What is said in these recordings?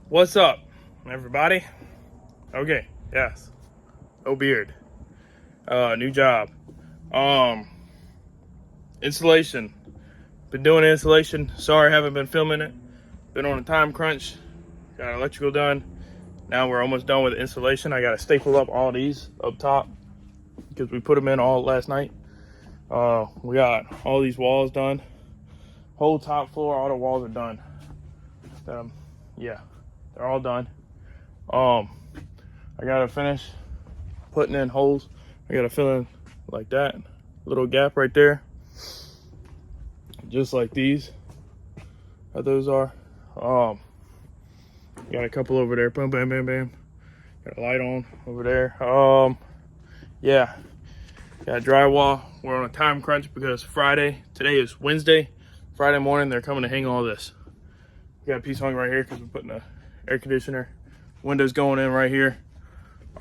What's up, everybody? Okay, yes. No beard. New job. Installation. Been doing installation. Sorry, haven't been filming it. Been on a time crunch. Got electrical done. Now we're almost done with the installation. I gotta staple up all these up top because we put them in all last night. We got all these walls done. Whole top floor, all the walls are done. Yeah, they're all done. I gotta finish putting in holes. I gotta fill in like that little gap right there, just like these. How those are. Got a couple over there. Boom, bam, bam, bam. Got a light on over there. Yeah, got drywall. We're on a time crunch because Friday. Today is Wednesday. Friday morning, they're coming to hang all this. We got a piece hung right here because we're putting a air conditioner. Windows going in right here.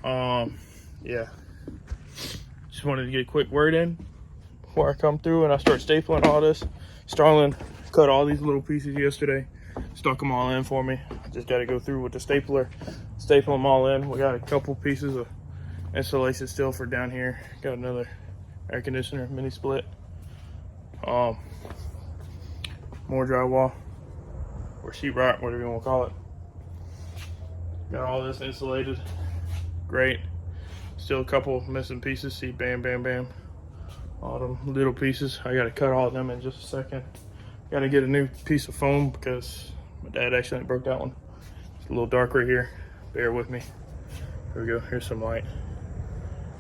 Yeah. Just wanted to get a quick word in before I come through and I start stapling all this. Starlin cut all these little pieces yesterday. Stuck them all in for me. I just got to go through with the stapler, staple them all in. We got a couple pieces of insulation still for down here. Got another air conditioner, mini split. More drywall or sheetrock, whatever you want to call it. Got all this insulated. Great. Still a couple missing pieces. See, bam, bam, bam. All them little pieces. I got to cut all of them in just a second. Got to get a new piece of foam because my dad accidentally broke that one. It's a little dark right here. Bear with me. Here we go. Here's some light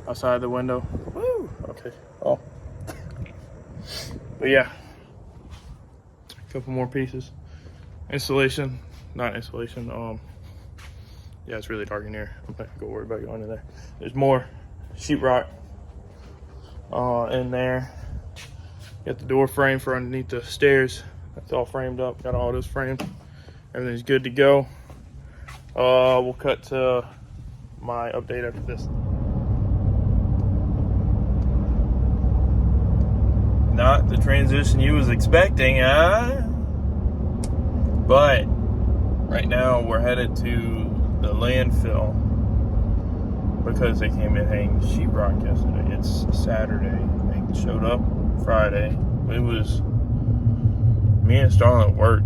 outside the window. Woo! Okay. Oh. But yeah. A couple more pieces. Insulation. Not insulation. Yeah, it's really dark in here. I'm not gonna go worry about going in there. There's more sheetrock in there. Got the door frame for underneath the stairs. That's all framed up. Got all this framed. Everything's good to go. We'll cut to my update after this. Not the transition you was expecting, huh? But right now we're headed to the landfill because they came in hanging sheetrock yesterday. It's Saturday. They showed up Friday. It was me and Starlin at work.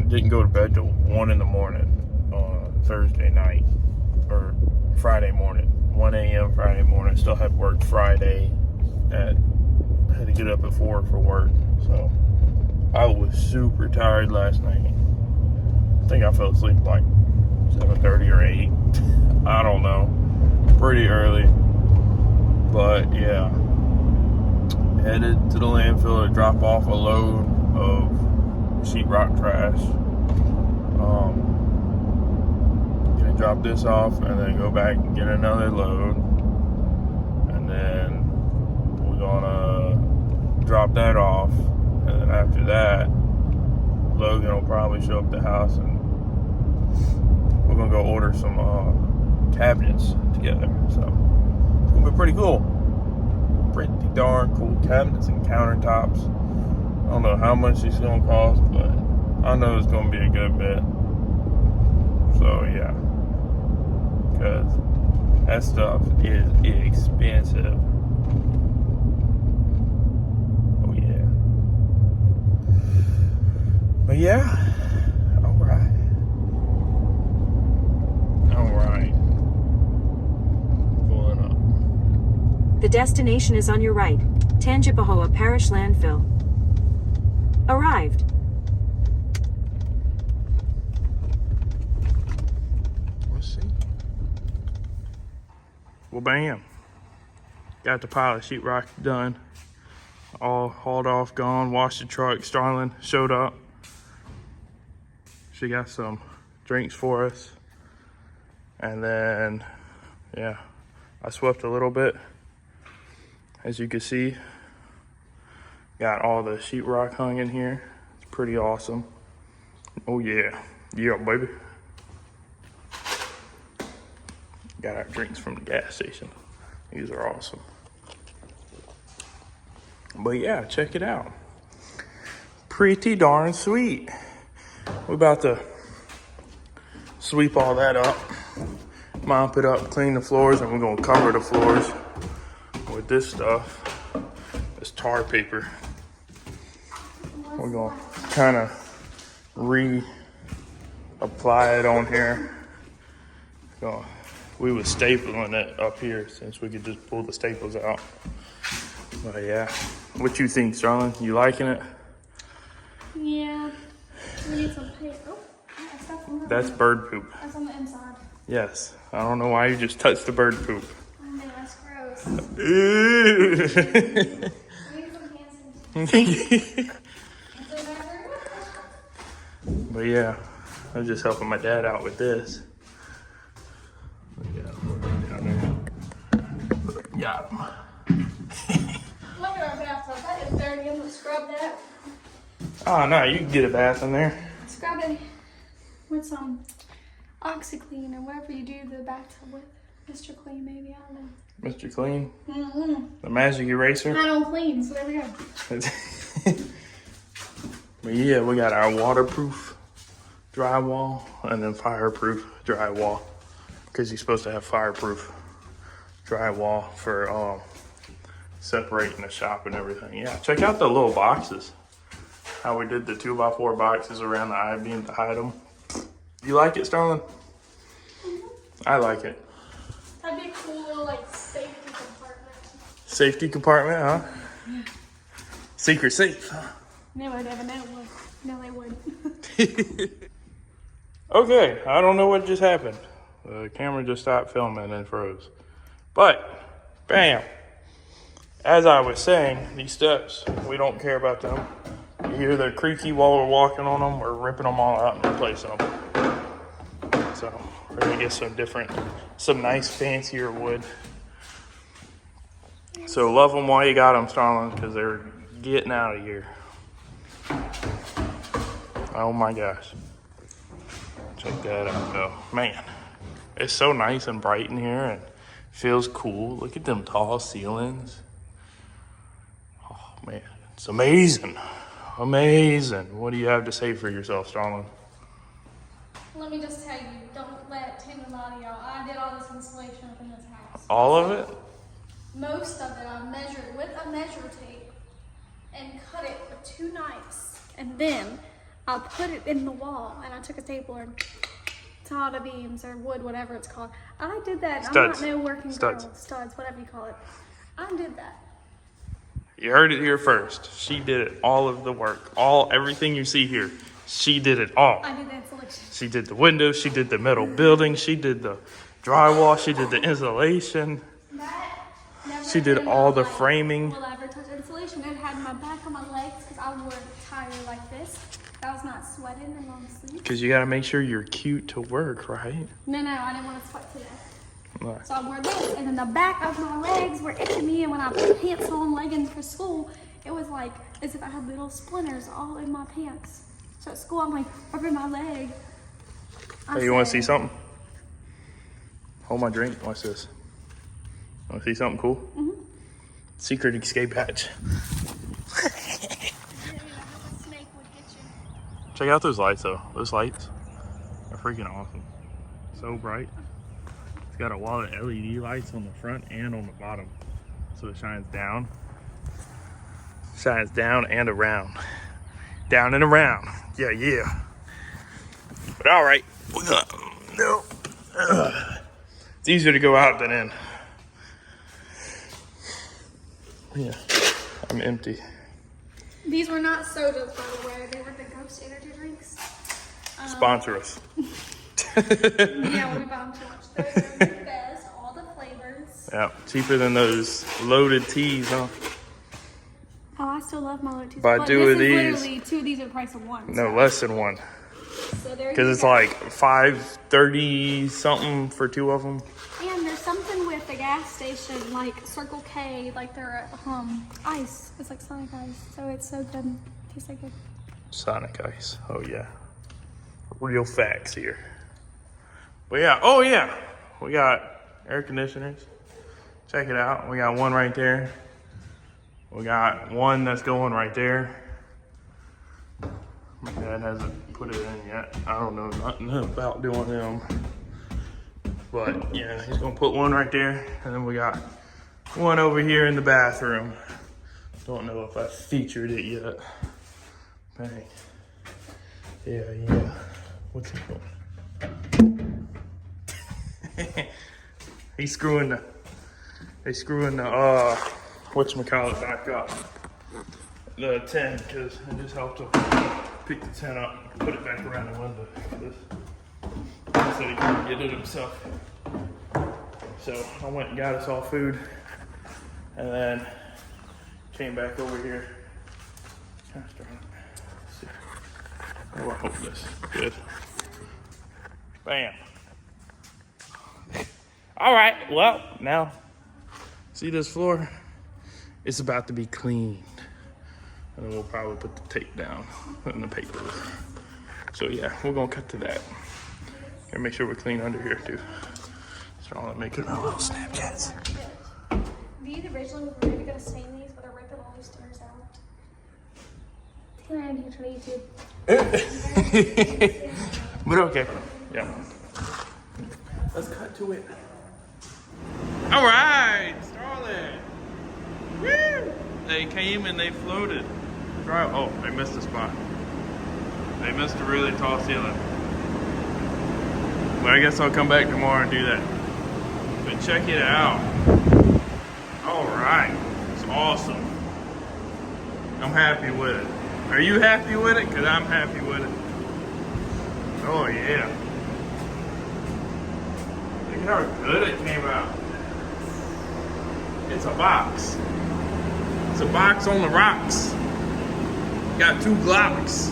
Didn't go to bed till 1 in the morning on Thursday night or Friday morning. 1 a.m. Friday morning. Still had work Friday. Had to get up at 4 for work. So I was super tired last night. I think I fell asleep like 7:30 or 8. I don't know. Pretty early. But yeah. Headed to the landfill to drop off a load of sheetrock trash. Gonna drop this off and then go back and get another load. And then we're gonna drop that off. And then after that, Logan will probably show up at the house and we're gonna go order some cabinets together. So it's gonna be pretty cool. Pretty darn cool cabinets and countertops. I don't know how much it's gonna cost, but I know it's gonna be a good bit. So yeah, because that stuff is expensive. Oh yeah. But yeah. The destination is on your right. Tangipahoa Parish Landfill. Arrived. Let's see. Well, bam. Got the pile of sheetrock done. All hauled off, gone. Washed the truck. Starlin showed up. She got some drinks for us. And then, yeah, I swept a little bit. As you can see, got all the sheetrock hung in here. It's pretty awesome. Oh yeah, yeah baby. Got our drinks from the gas station. These are awesome. But yeah, check it out. Pretty darn sweet. We're about to sweep all that up, mop it up, clean the floors, and we're gonna cover the floors with this stuff, this tar paper. We're gonna kind of reapply it on here. So we were stapling it up here since we could just pull the staples out. But yeah, what you think, Starlin? You liking it? Yeah. We need some paint. Oh, I stuck on that. That's bird poop. That's on the inside. Yes. I don't know why you just touched the bird poop. I know, that's gross. Ew. We need some hand But yeah, I'm just helping my dad out with this. Yeah, down there. Got him. Look at our bathtub. That is dirty. I'm gonna scrub that. Oh no, you can get a bath in there. Scrub it with some OxyClean or whatever you do the bathtub with. Mr. Clean, maybe. I don't know. Mr. Clean. Mm-hmm. The magic eraser. I don't clean, so there we go. But yeah, we got our waterproof drywall and then fireproof drywall. Because you're supposed to have fireproof drywall for separating the shop and everything. Yeah, check out the little boxes. How we did the 2x4 boxes around the I-beam to hide them. You like it, Starlin? Mm-hmm. I like it. That'd be a cool little, like, safety compartment. Safety compartment, huh? Yeah. Secret safe, huh? No, I never know what. No, they would. Okay, I don't know what just happened. The camera just stopped filming and froze. But, bam. As I was saying, these steps, we don't care about them. You hear they're creaky while we're walking on them. We're ripping them all out and replacing them. So, we're gonna get some nice fancier wood. So love them while you got them, Starlin, because they're getting out of here. Oh my gosh. Check that out though. Man, it's so nice and bright in here and feels cool. Look at them tall ceilings. Oh man, it's amazing. Amazing. What do you have to say for yourself, Starlin? Let me just tell you, don't let Tim lie to y'all. I did all this insulation up in this house. All of it? Most of it I measured with a measure tape and cut it with 2 knives. And then I put it in the wall and I took a stapler and taught the beams or wood, whatever it's called. I did that. Studs. I'm not no working Studs. girl. Studs, whatever you call it. I did that. You heard it here first. She did it, all of the work. Everything you see here, she did it all. I did the insulation. She did the windows, she did the metal building, she did the drywall, she did the insulation. That never She did in all my the life framing. will I ever touch insulation. It had my back on my legs because I wore a tire like this. I was not sweating and long sleeves. Because you got to make sure you're cute to work, right? No, I didn't want to sweat today. Right. So I wore this, and then the back of my legs were itching me, and when I put pants on, leggings for school, it was like as if I had little splinters all in my pants. So at school, I'm like rubbing my leg. Hey, you want to see something? Hold my drink. Watch this. Want to see something cool? Mm-hmm. Secret escape hatch. Check out those lights, though. Those lights are freaking awesome. So bright. It's got a wall of LED lights on the front and on the bottom. So it shines down. Shines down and around. Down and around. Yeah, yeah. But all right. No. It's easier to go out than in. Yeah, I'm empty. These were not sodas, by the way. They were the Ghost energy drinks. Sponsor us. Yeah, we bought them too much. Those are the best. All the flavors. Yeah, cheaper than those loaded teas, huh? Oh, I still love my loaded teas. Buy But 2 of these. Literally 2 of these are the price of 1. No, less than 1. So there you Because it's go. like $5.30 something for 2 of them. And there's something with the gas station, like Circle K, like they're ice. It's like Sonic ice, so it's so good. Tastes so good. Sonic Ice. Oh, yeah. Real facts here. But yeah, oh yeah. We got air conditioners. Check it out. We got one right there. We got one that's going right there. My dad hasn't put it in yet. I don't know nothing about doing them. But yeah, he's gonna put one right there. And then we got one over here in the bathroom. Don't know if I featured it yet. Bang. Yeah. What's he doing? They screwing the whatchamacallit back up. The tent, because I just helped him pick the tent up and put it back around the window. He said he couldn't get it himself. So I went and got us all food and then came back over here. Oh, I hope this is good. Bam. All right, well, now, see this floor? It's about to be cleaned. And then we'll probably put the tape down and the paper. So yeah, we're gonna cut to that. And make sure we're clean under here too. So I'll make it our little Snapchats. These originally were really gonna stain these, but they're ripping all these stickers out. Taking around here to YouTube. But okay, yeah. Let's cut to it. All right, Starland. Woo! They came and they floated. Oh, they missed a spot. They missed a really tall ceiling. But I guess I'll come back tomorrow and do that. But check it out. All right, it's awesome. I'm happy with it. Are you happy with it? Because I'm happy with it. Oh yeah. Look at how good it came out. It's a box. It's a box on the rocks. Got 2 Glocks.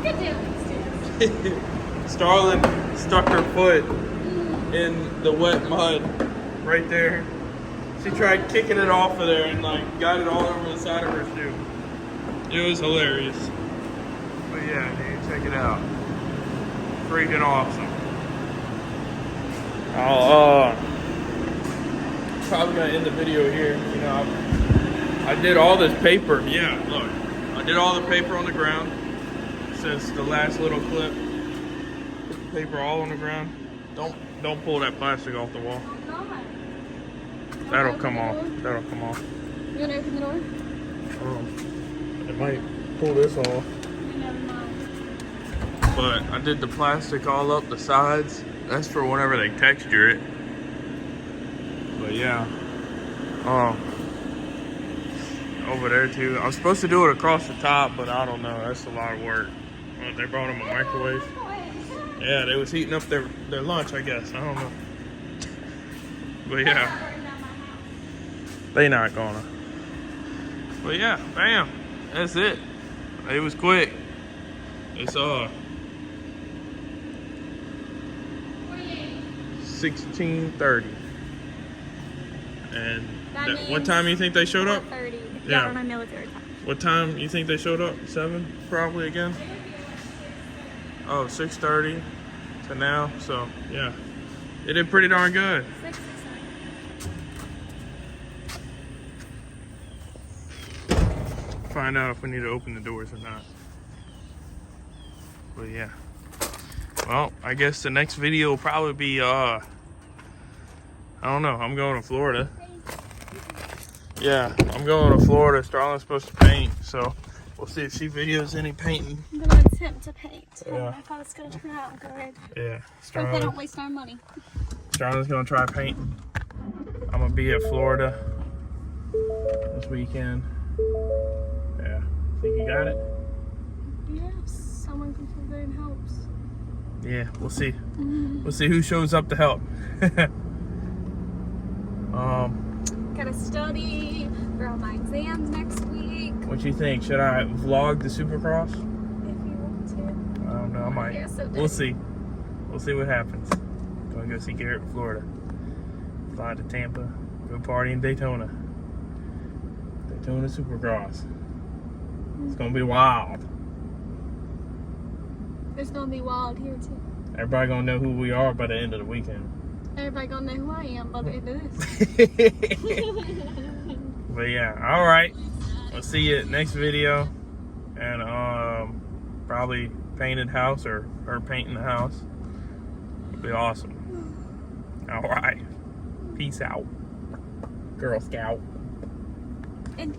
Good deal, Starling stuck her foot in the wet mud right there. She tried kicking it off of there and like got it all over the side of her shoe. It was hilarious. But yeah, dude, check it out. Freaking awesome. I'll probably gonna end the video here. You know, I did all this paper. Yeah, look. I did all the paper on the ground since the last little clip. Put the paper all on the ground. Don't pull that plastic off the wall. That'll come off. That'll come off. You gonna open the door? It might pull this off. But I did the plastic all up the sides. That's for whenever they texture it. But yeah. Over there too. I was supposed to do it across the top, but I don't know. That's a lot of work. They brought them a microwave. Yeah, they was heating up their lunch, I guess. I don't know. But yeah. They not gonna. But yeah, bam. That's it. It was quick. It's 16:30. And what time you think they showed up? 4:30. Yeah. On my military time. What time you think they showed up? 7 probably again? Oh, 6:30 to now. So yeah, they did pretty darn good. 6. Find out if we need to open the doors or not. But yeah. Well, I guess the next video will probably be I don't know. I'm going to Florida. Yeah, I'm going to Florida. Starling's supposed to paint, so we'll see if she videos any painting. I'm gonna attempt to paint. Yeah. I thought it's gonna turn out good. Yeah, But they don't waste our money. Starling's gonna try painting. I'm gonna be at Florida this weekend. Yeah, think you got it? Yeah, someone comes over and helps. Yeah, we'll see. We'll see who shows up to help. Gotta study for all my exams next week. What you think? Should I vlog the Supercross? If you want to. I don't know. I might. Yeah, so We'll see. We'll see what happens. Gonna go see Garrett in Florida. Fly to Tampa. Go party in Daytona. Daytona Supercross. It's gonna be wild. It's gonna be wild here too. Everybody gonna know who we are by the end of the weekend. Everybody gonna know who I am by the end of this. But yeah, all right. We'll see you next video, and probably painted house or painting the house. It'd be awesome. All right. Peace out, Girl Scout. And